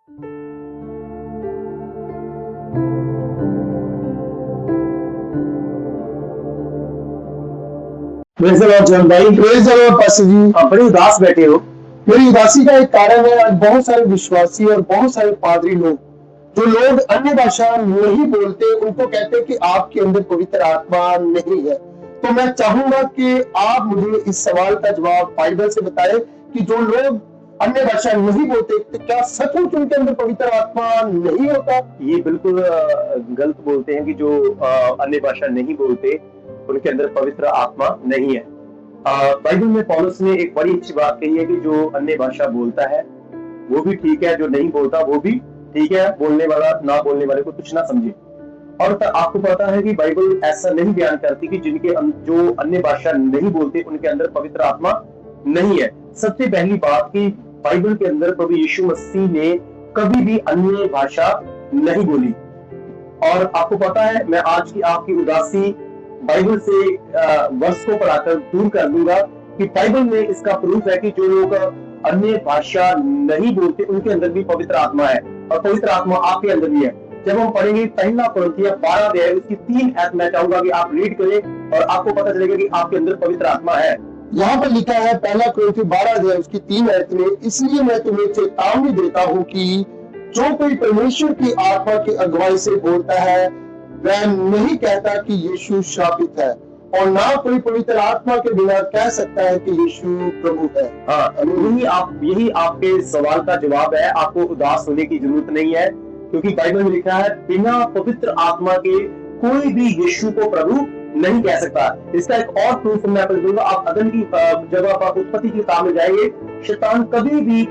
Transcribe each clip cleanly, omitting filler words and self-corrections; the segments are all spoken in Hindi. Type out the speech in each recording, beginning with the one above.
प्रेज़ द लॉर्ड जॉन भाई। प्रेज द लॉर्ड पास्टर जी। आप बड़े उदास बैठे हो। मेरी उदासी का एक कारण है, आज बहुत सारे विश्वासी और बहुत सारे पादरी लोग, जो लोग अन्य भाषा नहीं बोलते, उनको कहते हैं कि आपके अंदर पवित्र आत्मा नहीं है। तो मैं चाहूंगा कि आप मुझे इस सवाल का जवाब बाइबल से बताएं कि जो लोग अन्य भाषा नहीं बोलते, तो क्या सचमुच उनके अंदर पवित्र आत्मा नहीं होता? ये बिल्कुल गलत बोलते हैं कि जो अन्य भाषा नहीं बोलते उनके अंदर पवित्र आत्मा नहीं है। बाइबल में पौलुस ने एक बड़ी अच्छी बात कही है कि जो अन्य भाषा बोलता है वो भी ठीक है, जो नहीं बोलता वो भी ठीक है। बोलने वाला ना बोलने वाले को कुछ ना समझे। और आपको पता है कि बाइबल ऐसा नहीं बयान करती कि जो अन्य भाषा नहीं बोलते उनके अंदर पवित्र आत्मा नहीं है। सबसे पहली बात कि बाइबल के अंदर प्रभु यीशु मसीह ने कभी भी अन्य भाषा नहीं बोली। और आपको पता है, मैं आज की आपकी उदासी बाइबल से वर्ष को पढ़ाकर दूर कर दूंगा कि बाइबल में इसका प्रूफ है कि जो लोग अन्य भाषा नहीं बोलते उनके अंदर भी पवित्र आत्मा है, और पवित्र आत्मा आपके अंदर भी है। जब हम पढ़ेंगे पहला कुरिन्थियों 12 अध्याय उसकी 3 आयत मैं चाहूंगा कि आप रीड करें और आपको पता चलेगा कि आपके अंदर पवित्र आत्मा है। यहाँ पर लिखा है पहला कुरिन्थियों 12 अध्याय उसकी 3 आयत में, इसलिए मैं तुम्हें चेतावनी देता हूँ कि जो कोई परमेश्वर की आत्मा की अगुवाई से बोलता है, वह नहीं कहता कि यीशु शापित है, और ना कोई पवित्र आत्मा के बिना कह सकता है कि यीशु प्रभु है। हाँ, यही आपके सवाल का जवाब है। आपको उदास होने की जरूरत नहीं है, क्योंकि बाइबल में लिखा है बिना पवित्र आत्मा के कोई भी यीशु को प्रभु नहीं कह सकता। इसका एक और प्रूफ मैं आपको दूंगा। आप अदन की जब आप उत्पत्ति की किताब में जाएंगे, शैतान कभी भी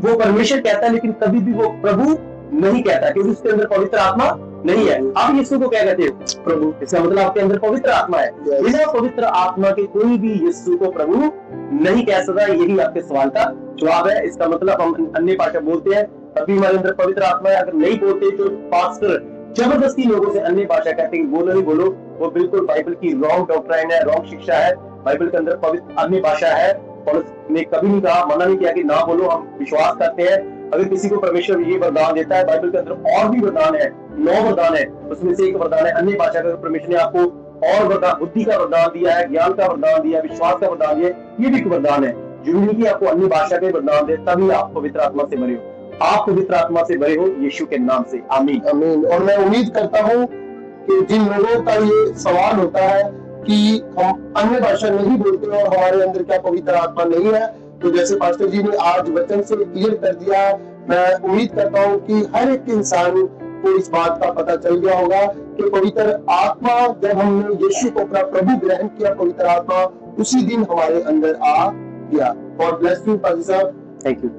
वो परमेश्वर कहता है, लेकिन कभी भी वो प्रभु नहीं कहता, क्योंकि उसके अंदर पवित्र आत्मा नहीं है। आप यीशु को क्या कहते हो? प्रभु। इसका मतलब आपके अंदर पवित्र आत्मा है। बिना पवित्र आत्मा के कोई भी यीशु को प्रभु नहीं कह सकता। यही आपके सवाल का जवाब है। इसका मतलब हम अन्य भाषा बोलते हैं तभी हमारे अंदर पवित्र आत्मा है। अगर नहीं बोलते, जो पास्टर जबरदस्ती लोगों से अन्य भाषा कहते हैं बोलो ही बोलो, वो बिल्कुल बाइबल की रॉन्ग डॉक्ट्राइन है, रॉन्ग शिक्षा है। बाइबल के अंदर पवित्र अन्य भाषा है। पौलुस ने कभी नहीं कहा, मना नहीं किया कि ना बोलो। हम विश्वास करते हैं अगर किसी को परमेश्वर ये वरदान देता है, बाइबल के अंदर और भी वरदान है, 9 वरदान है, उसमें से एक वरदान है अन्य भाषा का। परमेश्वर ने आपको और वरदान, बुद्धि का वरदान दिया है, ज्ञान का वरदान दिया है, विश्वास का वरदान दिया है, ये भी एक वरदान है। जरूरी नहीं कि आपको अन्य भाषा के वरदान दे तभी आप पवित्र आत्मा से भरे हो। आप पवित्र आत्मा से भरे हो यीशु के नाम से। आमीन आमीन। और मैं उम्मीद करता हूँ कि जिन लोगों का ये सवाल होता है कि हम अन्य भाषा नहीं बोलते और हमारे अंदर क्या पवित्र आत्मा नहीं है, तो जैसे पास्टर जी ने आज वचन से क्लियर कर दिया, मैं उम्मीद करता हूँ कि हर एक इंसान को इस बात का पता चल गया होगा कि पवित्र आत्मा, जब हमने यीशु को अपना प्रभु ग्रहण किया, पवित्र आत्मा उसी दिन हमारे अंदर आ गया। गॉड ब्लेस यू पास्टर साहब। Thank you.